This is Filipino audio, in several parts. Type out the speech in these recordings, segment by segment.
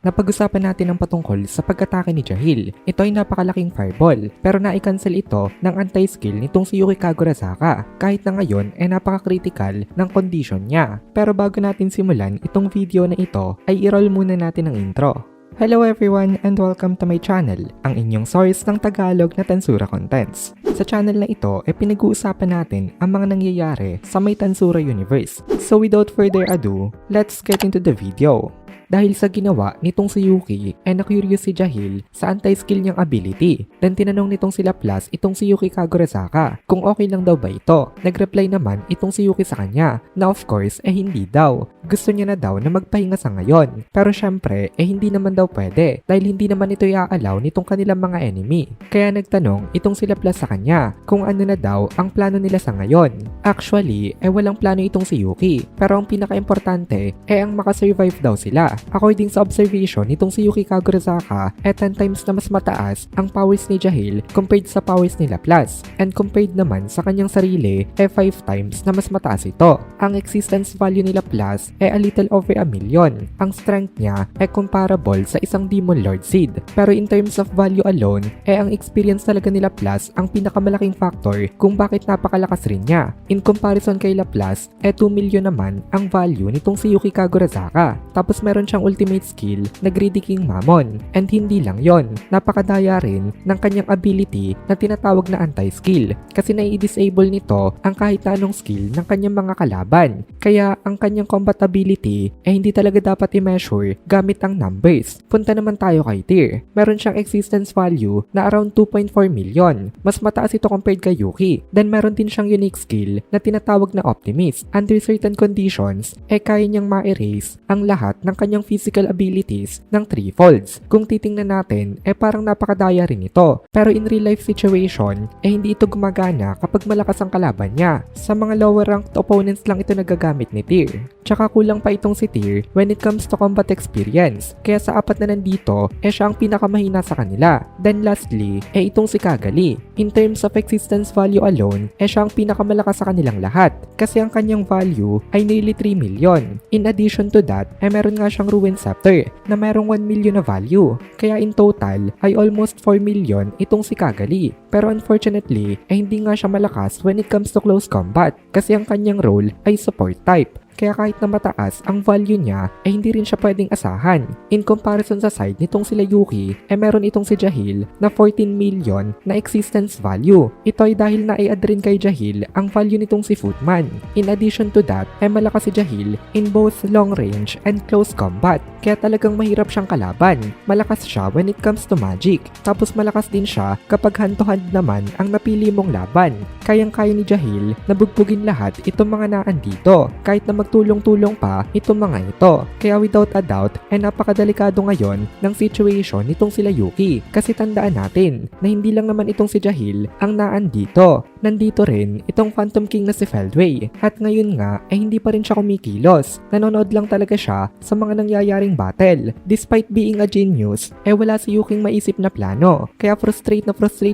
Napag-usapan natin ang patungkol sa pag-atake ni Jahil. Ito ay napakalaking fireball, pero na-cancel ito ng anti-skill nitong si Yuki Kagurazaka kahit na ngayon ay napaka-critical ng condition niya. Pero bago natin simulan itong video na ito, ay i-roll muna natin ang intro. Hello everyone and welcome to my channel, ang inyong source ng Tagalog na Tansura Contents. Sa channel na ito ay pinag-uusapan natin ang mga nangyayari sa may Tansura universe. So without further ado, let's get into the video. Dahil sa ginawa nitong si Yuki ay na-curious si Jahil sa anti-skill niyang ability. Then tinanong nitong si Laplace itong si Yuki Kagurazaka kung okay lang daw ba ito. Nag-reply naman itong si Yuki sa kanya na of course hindi daw. Gusto niya na daw na magpahinga sa ngayon. Pero syempre hindi naman daw pwede dahil hindi naman ito i-allow nitong kanilang mga enemy. Kaya nagtanong itong si Laplace sa kanya kung ano na daw ang plano nila sa ngayon. Actually walang plano itong si Yuki, pero ang pinaka-importante ang makasurvive daw sila. According sa observation nitong si Yuki Kagurazaka 10 times na mas mataas ang powers ni Jahil compared sa powers ni Laplace, and compared naman sa kanyang sarili 5 times na mas mataas ito. Ang existence value ni Laplace a little over 1,000,000. Ang strength niya comparable sa isang Demon Lord Seed, pero in terms of value alone ang experience talaga ni Laplace ang pinakamalaking factor kung bakit napakalakas rin niya. In comparison kay Laplace 2,000,000 naman ang value nitong si Yuki Kagurazaka. Tapos meron siyang ultimate skill na Greedy King Mammon, and hindi lang yon, napakadaya rin ng kanyang ability na tinatawag na anti-skill kasi nai-disable nito ang kahit na anong skill ng kanyang mga kalaban. Kaya ang kanyang combat ability hindi talaga dapat i-measure gamit ang numbers. Punta naman tayo kay Tyr. Meron siyang existence value na around 2.4 million. Mas mataas ito compared kay Yuki. Then meron din siyang unique skill na tinatawag na Optimist. Under certain conditions kaya niyang ma-erase ang lahat ng kanyang physical abilities ng 3 folds. Kung titingnan natin, parang napakadaya rin ito. Pero in real life situation, hindi ito gumagana kapag malakas ang kalaban niya. Sa mga lower ranked opponents lang ito nagagamit ni Tyr. Tsaka kulang pa itong si Tyr when it comes to combat experience. Kaya sa apat na nandito, siya ang pinakamahina sa kanila. Then lastly, itong si Kagali. In terms of existence value alone, siya ang pinakamalakas sa kanilang lahat. Kasi ang kanyang value ay nearly 3 million. In addition to that, meron nga siyang Ruin Scepter na merong 1 million na value. Kaya in total ay almost 4 million itong si Kagali. Pero unfortunately hindi nga siya malakas when it comes to close combat kasi ang kanyang role ay support type. Kaya kahit na mataas ang value niya hindi rin siya pwedeng asahan. In comparison sa side nitong sila Yuki meron itong si Jahil na 14 million na existence value. Ito ay dahil na i-add rin kay Jahil ang value nitong si Footman. In addition to that malakas si Jahil in both long range and close combat. Kaya talagang mahirap siyang kalaban. Malakas siya when it comes to magic. Tapos malakas din siya kapag hand-to-hand naman ang napili mong laban. Kayang-kaya ni Jahil na bugbugin lahat itong mga naan dito. Kahit na magtulong-tulong pa itong mga ito. Kaya without a doubt napakadelikado ngayon ng situation nitong sila Yuki. Kasi tandaan natin na hindi lang naman itong si Jahil ang naan dito. Nandito rin itong Phantom King na si Feldway. At ngayon nga hindi pa rin siya kumikilos. Nanonood lang talaga siya sa mga nangyayaring battle. Despite being a genius, wala si Yuking maisip na plano. Kaya frustrate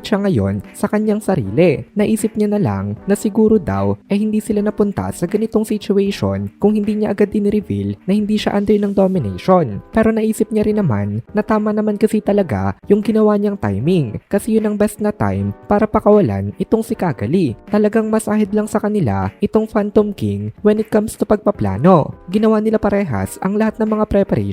siya ngayon sa kanyang sarili. Naisip niya na lang na siguro daw hindi sila napunta sa ganitong situation kung hindi niya agad din-reveal na hindi siya under ng domination. Pero naisip niya rin naman na tama naman kasi talaga yung ginawa niyang timing. Kasi yun ang best na time para pakawalan itong si Kagali. Talagang mas ahead lang sa kanila itong Phantom King when it comes to pagpaplano. Ginawa nila parehas ang lahat ng mga preparations.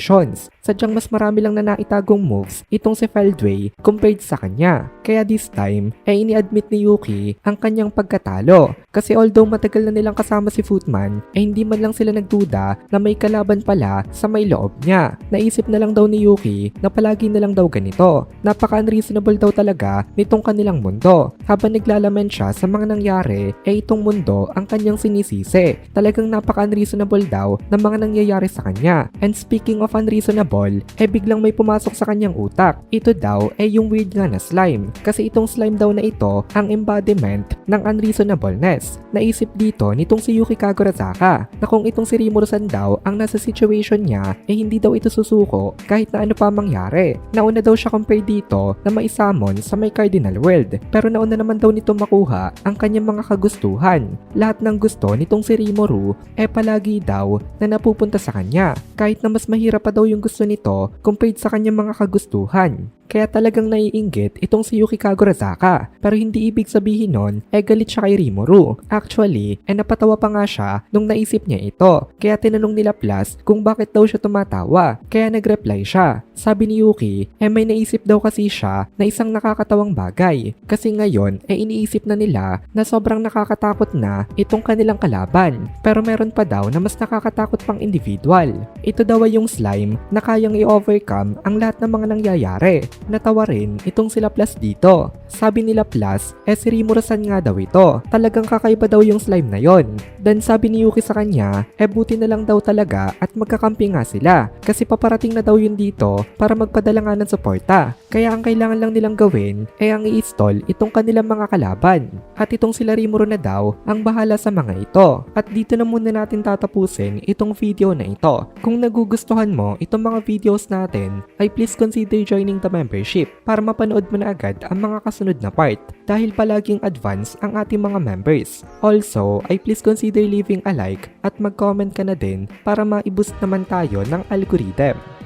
Sadyang mas marami lang na naitagong moves itong si Feldway compared sa kanya. Kaya this time ini-admit ni Yuki ang kanyang pagkatalo. Kasi although matagal na nilang kasama si Footman hindi man lang sila nagduda na may kalaban pala sa may loob niya. Naisip na lang daw ni Yuki na palagi na lang daw ganito. Napaka-unreasonable daw talaga nitong kanilang mundo. Habang naglalaman siya sa mga nangyari itong mundo ang kanyang sinisisi. Talagang napaka-unreasonable daw ng mga nangyayari sa kanya. And speaking of unreasonable, biglang may pumasok sa kanyang utak. Ito daw yung weird nga na slime. Kasi itong slime daw na ito ang embodiment ng unreasonableness. Naisip dito nitong si Yuki Kagurazaka na kung itong si Rimuru-san daw ang nasa situation niya hindi daw ito susuko kahit na ano pa mangyari. Nauna daw siya compare dito na maisummon sa may Cardinal World. Pero nauna naman daw nito makuha makita ang kanyang mga kagustuhan. Lahat ng gusto nitong si Rimuru palagi daw na napupunta sa kanya, kahit na mas mahirap pa daw yung gusto nito compared sa kanyang mga kagustuhan. Kaya talagang naiinggit itong si Yuki Kagurazaka, pero hindi ibig sabihin nun galit siya kay Rimuru. Actually, napatawa pa nga siya nung naisip niya ito. Kaya tinanong nila Plus kung bakit daw siya tumatawa. Kaya nagreply siya. Sabi ni Yuki, may naisip daw kasi siya na isang nakakatawang bagay. Kasi ngayon, iniisip na nila na sobrang nakakatakot na itong kanilang kalaban. Pero meron pa daw na mas nakakatakot pang individual. Ito daw ay yung slime na kayang i-overcome ang lahat ng mga nangyayari. Natawa rin itong sila Plus dito. Sabi nila Plus, si Rimuru-san nga daw ito. Talagang kakaiba daw yung slime na yon. Then sabi ni Yuki sa kanya, buti na lang daw talaga at magkakampi nga sila. Kasi paparating na daw yun dito para magpadala nga ng suporta. Kaya ang kailangan lang nilang gawin ang i-stall itong kanilang mga kalaban. At itong sila Rimuru na daw ang bahala sa mga ito. At dito na muna natin tatapusin itong video na ito. Kung nagugustuhan mo itong mga videos natin, ay please consider joining the membership para mapanood mo na agad ang mga kasunod na part dahil palaging advance ang ating mga members. Also, ay please consider leaving a like at mag-comment ka na din para ma-boost naman tayo ng algorithm.